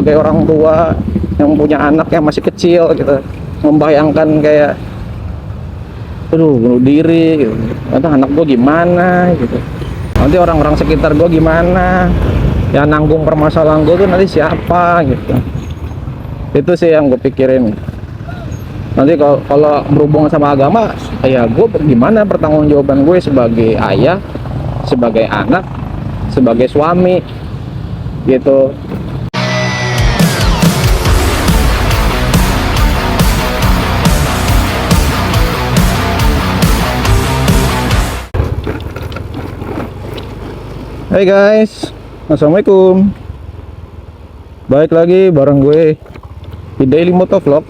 sebagai orang tua yang punya anak yang masih kecil gitu, membayangkan kayak aduh bunuh diri gitu. Nanti anak gue gimana gitu, nanti orang-orang sekitar gue gimana, yang nanggung permasalahan gue tuh nanti siapa gitu. Itu sih yang gue pikirin. Nanti kalau berhubungan sama agama, ya gue gimana pertanggungjawaban gue sebagai ayah, sebagai anak, sebagai suami gitu. Hai guys, assalamualaikum. Baik lagi bareng gue di Daily Motovlog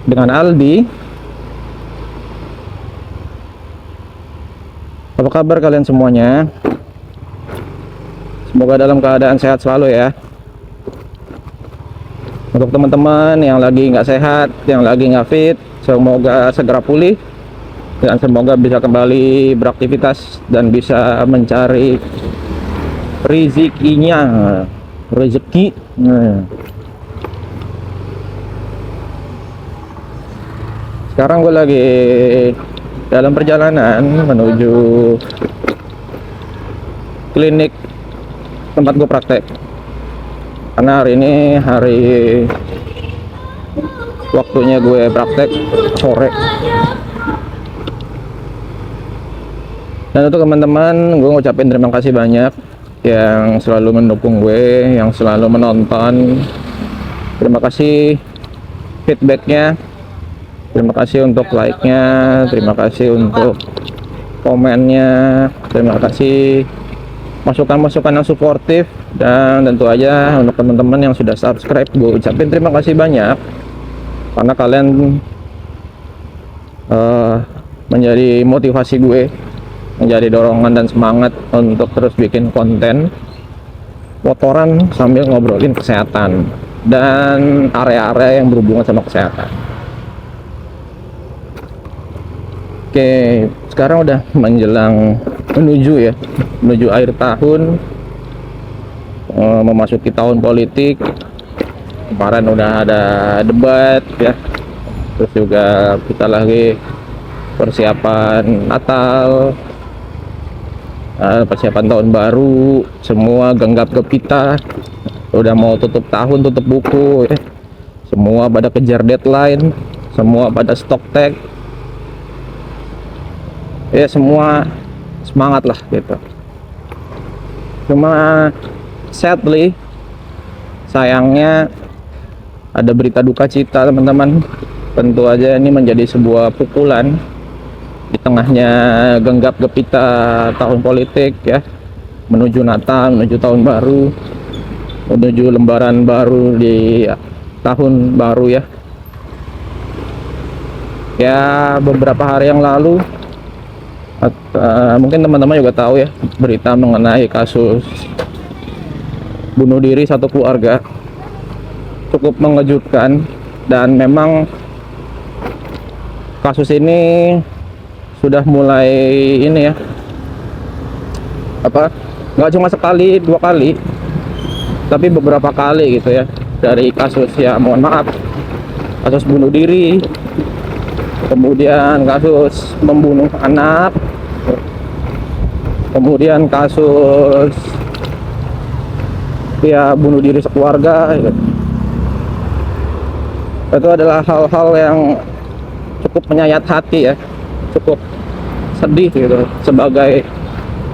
dengan Aldi. Apa kabar kalian semuanya? Semoga dalam keadaan sehat selalu ya. Untuk teman-teman yang lagi nggak sehat, yang lagi nggak fit, semoga segera pulih dan semoga bisa kembali beraktivitas dan bisa mencari rezeki. Sekarang gue lagi dalam perjalanan menuju klinik tempat gue praktek, karena hari ini hari waktunya gue praktek sore. Dan untuk teman-teman, gue ngucapin terima kasih banyak yang selalu mendukung gue, yang selalu menonton. Terima kasih feedbacknya, terima kasih untuk like-nya, terima kasih untuk komennya, terima kasih masukan-masukan yang suportif, dan tentu aja untuk teman-teman yang sudah subscribe, gue ucapin terima kasih banyak karena kalian menjadi motivasi gue, menjadi dorongan dan semangat untuk terus bikin konten motoran sambil ngobrolin kesehatan dan area-area yang berhubungan sama kesehatan. Oke, sekarang udah menjelang menuju akhir tahun, memasuki tahun politik. Kemarin udah ada debat ya, terus juga kita lagi persiapan Natal, persiapan tahun baru, semua genggap gempita. Udah mau tutup tahun, tutup buku ya. Semua pada kejar deadline, semua pada stock tag. Ya semua semangat lah gitu. Cuma sadly, sayangnya ada berita duka cita teman-teman. Tentu aja ini menjadi sebuah pukulan di tengahnya genggap gempita tahun politik ya, menuju Natal, menuju tahun baru, menuju lembaran baru di tahun baru ya. Ya beberapa hari yang lalu, mungkin teman-teman juga tahu ya, berita mengenai kasus bunuh diri satu keluarga. Cukup mengejutkan, dan memang kasus ini sudah mulai ini ya, nggak cuma sekali dua kali, tapi beberapa kali gitu ya. Dari kasus ya, mohon maaf, kasus bunuh diri, kemudian kasus membunuh anak, kemudian kasus ya bunuh diri sekeluarga gitu. Itu adalah hal-hal yang cukup menyayat hati ya, cukup sedih gitu. Sebagai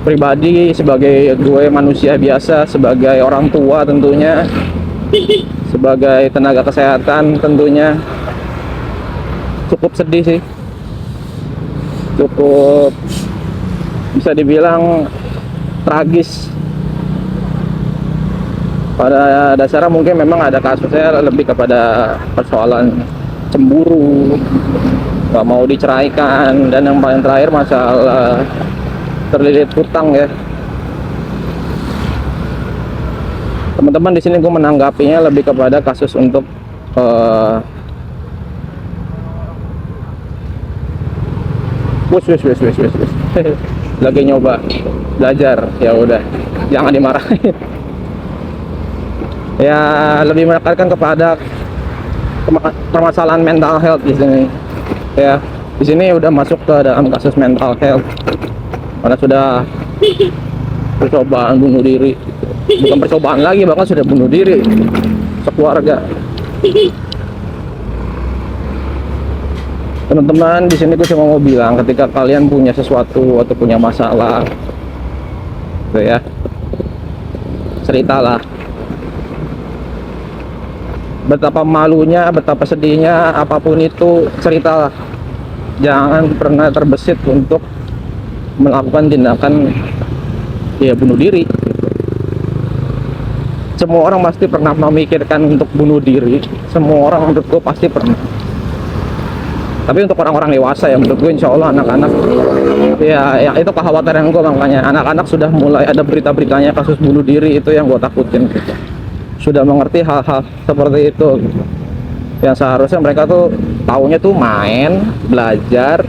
pribadi, sebagai gue manusia biasa, sebagai orang tua tentunya, sebagai tenaga kesehatan tentunya, cukup sedih sih. Cukup bisa dibilang tragis. Pada dasarnya mungkin memang ada kasusnya lebih kepada persoalan cemburu, nggak mau diceraikan, dan yang paling terakhir masalah terlilit hutang ya. Teman-teman, di sini gue menanggapinya lebih kepada kasus untuk lagi nyoba belajar, ya udah jangan dimarahin. Ya lebih menekankan kepada permasalahan mental health di sini. Ya, di sini udah masuk ke dalam kasus mental health karena sudah percobaan bunuh diri, bukan percobaan lagi, bahkan sudah bunuh diri sekeluarga. Teman-teman, di sini gue cuma mau bilang, ketika kalian punya sesuatu atau punya masalah, gitu ya, ceritalah. Betapa malunya, betapa sedihnya, apapun itu, ceritalah. Jangan pernah terbesit untuk melakukan tindakan ya bunuh diri. Semua orang pasti pernah memikirkan untuk bunuh diri. Semua orang menurut gue pasti pernah. Tapi untuk orang-orang dewasa ya menurut gue insya Allah anak-anak ya itu kekhawatiran gue, makanya anak-anak sudah mulai ada berita-beritanya kasus bunuh diri, itu yang gue takutin gitu. Sudah mengerti hal-hal seperti itu gitu. Yang seharusnya mereka tuh taunya tuh main, belajar,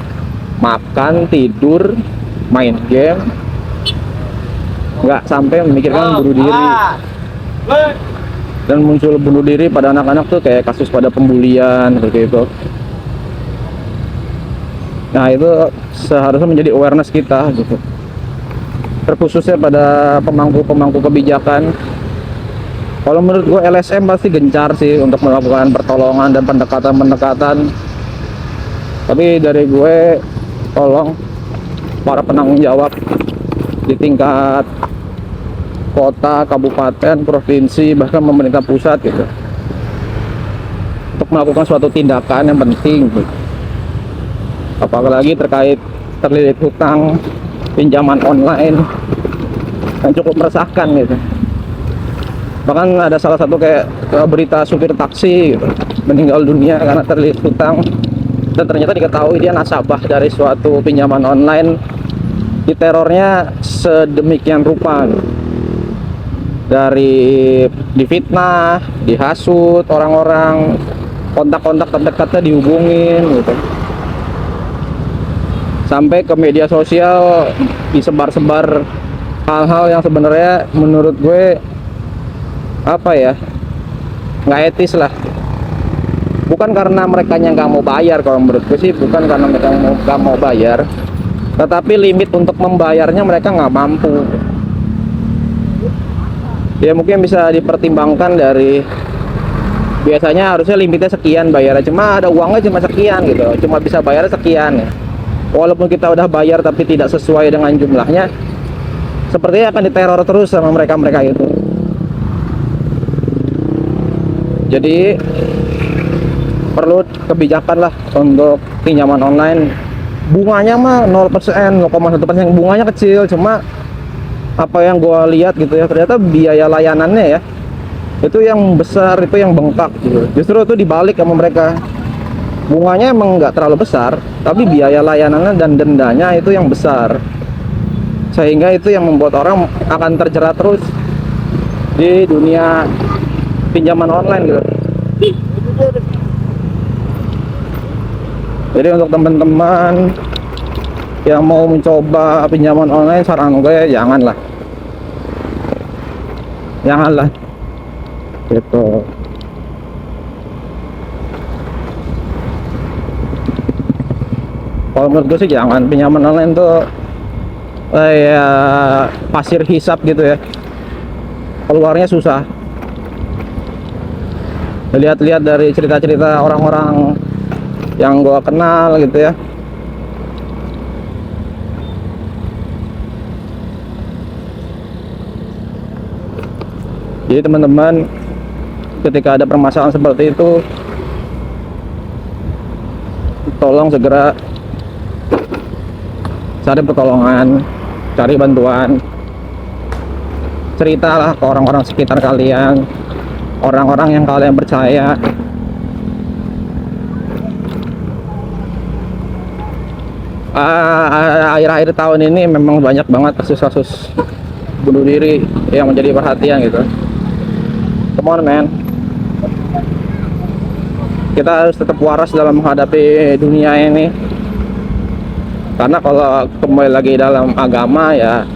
makan, tidur, main game, nggak sampai memikirkan bunuh diri. Dan muncul bunuh diri pada anak-anak tuh kayak kasus pada pembulian seperti itu. Nah itu seharusnya menjadi awareness kita gitu, terkhususnya pada pemangku-pemangku kebijakan. Kalau menurut gue LSM pasti gencar sih untuk melakukan pertolongan dan pendekatan-pendekatan. Tapi dari gue, tolong para penanggung jawab di tingkat kota, kabupaten, provinsi, bahkan pemerintah pusat gitu, untuk melakukan suatu tindakan yang penting gitu. Apalagi terlilit hutang pinjaman online yang cukup meresahkan gitu. Bahkan ada salah satu kayak berita supir taksi gitu, meninggal dunia karena terlilit hutang, dan ternyata diketahui dia nasabah dari suatu pinjaman online. Diterornya sedemikian rupa gitu. Dari difitnah, dihasut orang-orang, kontak-kontak terdekatnya dihubungin gitu, sampai ke media sosial disebar-sebar hal-hal yang sebenarnya menurut gue apa ya, nggak etis lah. Bukan karena mereka yang nggak mau bayar, kalau menurut gue sih bukan karena mereka nggak mau bayar, tetapi limit untuk membayarnya mereka nggak mampu. Ya mungkin bisa dipertimbangkan dari, biasanya harusnya limitnya sekian bayarnya, cuma ada uangnya cuma sekian gitu, cuma bisa bayar sekian ya. Walaupun kita udah bayar tapi tidak sesuai dengan jumlahnya, sepertinya akan diteror terus sama mereka-mereka itu. Jadi perlu kebijakan lah untuk pinjaman online. Bunganya mah 0%, 0,1%, bunganya kecil, cuma apa yang gua lihat gitu ya, ternyata biaya layanannya ya itu yang besar, itu yang bengkak gitu. Justru itu dibalik sama mereka. Bunganya emang nggak terlalu besar, tapi biaya layanannya dan dendanya itu yang besar, sehingga itu yang membuat orang akan terjerat terus di dunia pinjaman online gitu. Jadi untuk teman-teman yang mau mencoba pinjaman online, saran gue janganlah gitu. Kalau menurut gue sih jangan. Pinjaman online tuh ya pasir hisap gitu ya, keluarnya susah. Lihat-lihat dari cerita-cerita orang-orang yang gue kenal gitu ya, jadi teman-teman ketika ada permasalahan seperti itu, tolong segera cari pertolongan, cari bantuan, ceritalah ke orang-orang sekitar kalian, orang-orang yang kalian percaya. Akhir-akhir tahun ini memang banyak banget kasus-kasus bunuh diri yang menjadi perhatian gitu. Come on man, kita harus tetap waras dalam menghadapi dunia ini. Karena kalau kembali lagi dalam agama ya,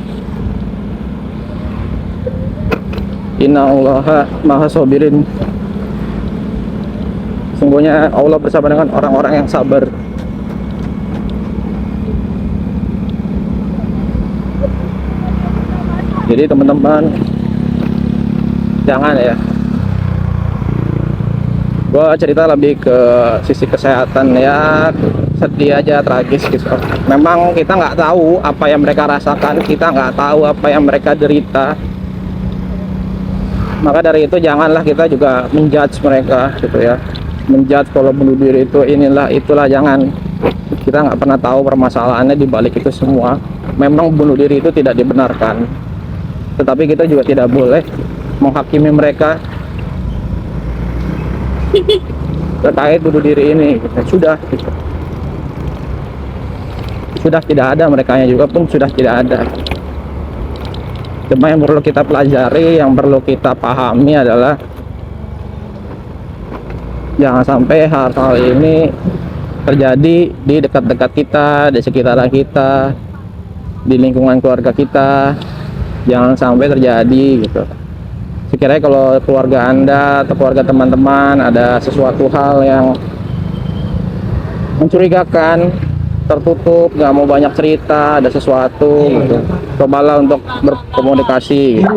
Innallaha maha sabirin. Sungguhnya Allah bersama dengan orang-orang yang sabar. Jadi teman-teman, jangan ya, gua cerita lebih ke sisi kesehatan ya, sedih aja, tragis gitu. Memang kita nggak tahu apa yang mereka rasakan, kita nggak tahu apa yang mereka derita. Maka dari itu janganlah kita juga menjudge mereka gitu ya, menjudge kalau bunuh diri itu inilah itulah, jangan. Kita nggak pernah tahu permasalahannya di balik itu semua. Memang bunuh diri itu tidak dibenarkan, tetapi kita juga tidak boleh menghakimi mereka terkait bunuh diri ini. Sudah tidak ada, mereka juga pun sudah tidak ada. Cuma yang perlu kita pelajari, yang perlu kita pahami adalah jangan sampai hal-hal ini terjadi di dekat-dekat kita, di sekitar kita, di lingkungan keluarga kita. Jangan sampai terjadi gitu. Sekiranya kalau keluarga Anda atau keluarga teman-teman ada sesuatu hal yang mencurigakan, tertutup, nggak mau banyak cerita, ada sesuatu gitu, cobalah untuk berkomunikasi gitu.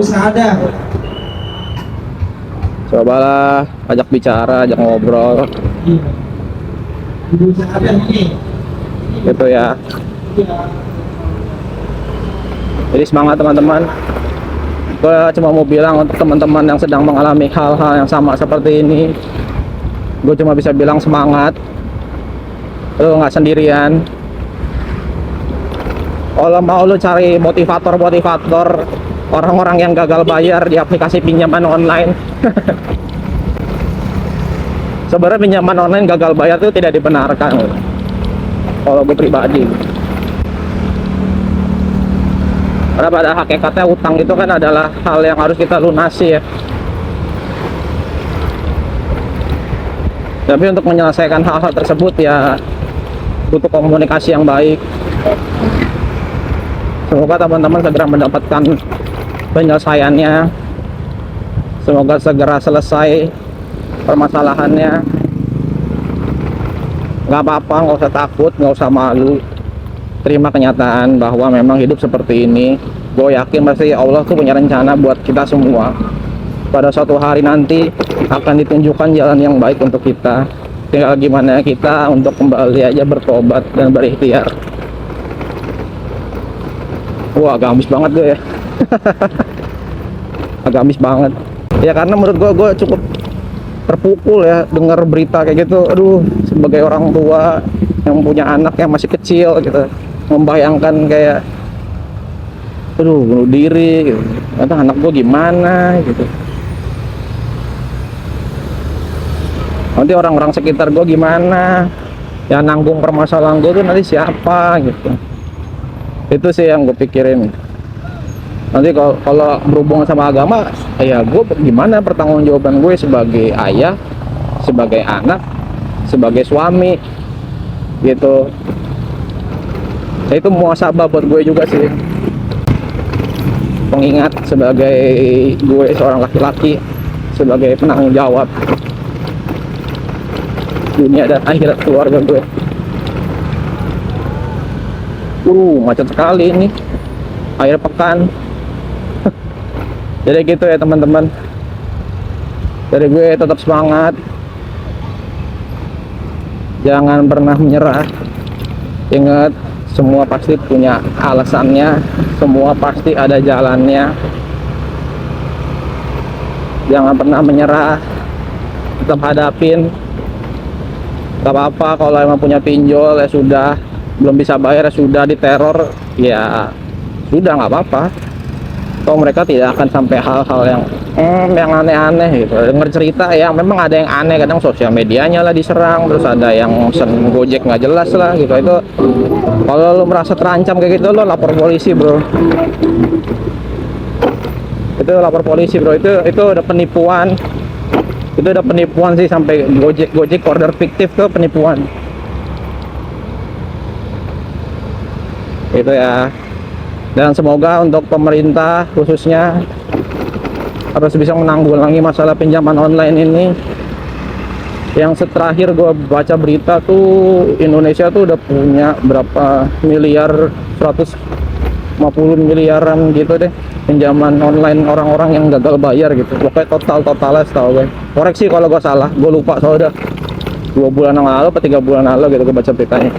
Cobalah ajak bicara, ajak ngobrol gitu ya. Jadi semangat teman-teman. Gue cuma mau bilang untuk teman-teman yang sedang mengalami hal-hal yang sama seperti ini, gue cuma bisa bilang semangat. Lu nggak sendirian. Kalau mau lu cari motivator orang-orang yang gagal bayar di aplikasi pinjaman online. Sebenarnya pinjaman online gagal bayar itu tidak dibenarkan kalau gue pribadi. Karena pada hakikatnya utang itu kan adalah hal yang harus kita lunasi ya. Tapi untuk menyelesaikan hal-hal tersebut ya butuh komunikasi yang baik. Semoga teman-teman segera mendapatkan penyelesaiannya. Semoga segera selesai permasalahannya. Gak apa-apa, nggak usah takut, nggak usah malu. Terima kenyataan bahwa memang hidup seperti ini. Gue yakin pasti Allah tuh punya rencana buat kita semua. Pada suatu hari nanti akan ditunjukkan jalan yang baik untuk kita. Tinggal gimana kita untuk kembali aja bertobat dan berikhtiar. Wah, agamis banget gue ya. Agamis banget. Ya karena menurut gue cukup terpukul ya dengar berita kayak gitu. Aduh, sebagai orang tua yang punya anak yang masih kecil gitu, membayangkan kayak aduh bunuh diri gitu. Atau anak gue gimana gitu. Nanti orang-orang sekitar gue gimana, yang nanggung permasalahan gue tuh nanti siapa gitu. Itu sih yang gue pikirin. Nanti kalau berhubungan sama agama, ya gue gimana pertanggungjawaban gue sebagai ayah, sebagai anak, sebagai suami gitu. Ya itu muhasabah buat gue juga sih. Pengingat sebagai gue seorang laki-laki, sebagai penanggung jawab dunia dan akhirat keluarga gue. Macet sekali ini akhir pekan. Jadi gitu ya teman-teman. Dari gue tetap semangat, jangan pernah menyerah. Ingat, semua pasti punya alasannya, semua pasti ada jalannya. Jangan pernah menyerah, tetap hadapin. Gak apa-apa kalau emang punya pinjol ya sudah, belum bisa bayar ya sudah, diteror ya sudah, nggak apa-apa. Toh mereka tidak akan sampai hal-hal yang aneh-aneh gitu. Dengar cerita yang memang ada yang aneh, kadang sosial medianya lah diserang, terus ada yang mesen Gojek nggak jelas lah gitu. Itu kalau lo merasa terancam kayak gitu, lo lapor polisi bro. Itu lapor polisi bro. Itu udah penipuan. Itu udah penipuan sih, sampai Gojek order fiktif tuh penipuan. Itu ya. Dan semoga untuk pemerintah khususnya harus bisa menanggulangi masalah pinjaman online ini. Yang terakhir gue baca berita tuh Indonesia tuh udah punya berapa miliar, 150 miliaran gitu deh pinjaman online orang-orang yang gagal bayar gitu. Pokoknya totalnya setahu gue, koreksi kalau gue salah, gue lupa soalnya 2 bulan yang lalu atau 3 bulan lalu gitu gue baca beritanya.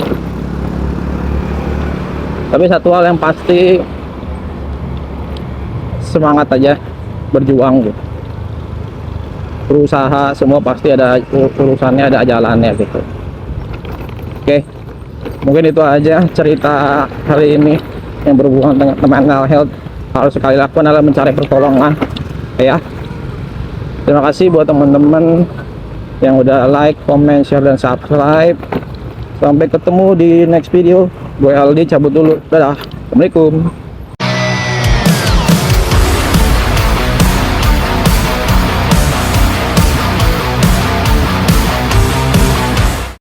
Tapi satu hal yang pasti, semangat aja, berjuang gitu. Berusaha semua pasti ada urusannya, ada jalannya gitu. Oke, mungkin itu aja cerita hari ini yang berhubungan dengan mental health. Harus sekali lakukan adalah mencari pertolongan ya. Terima kasih buat teman-teman yang udah like, comment, share, dan subscribe. Sampai ketemu di next video. Gue Aldi cabut dulu, dadah, assalamualaikum.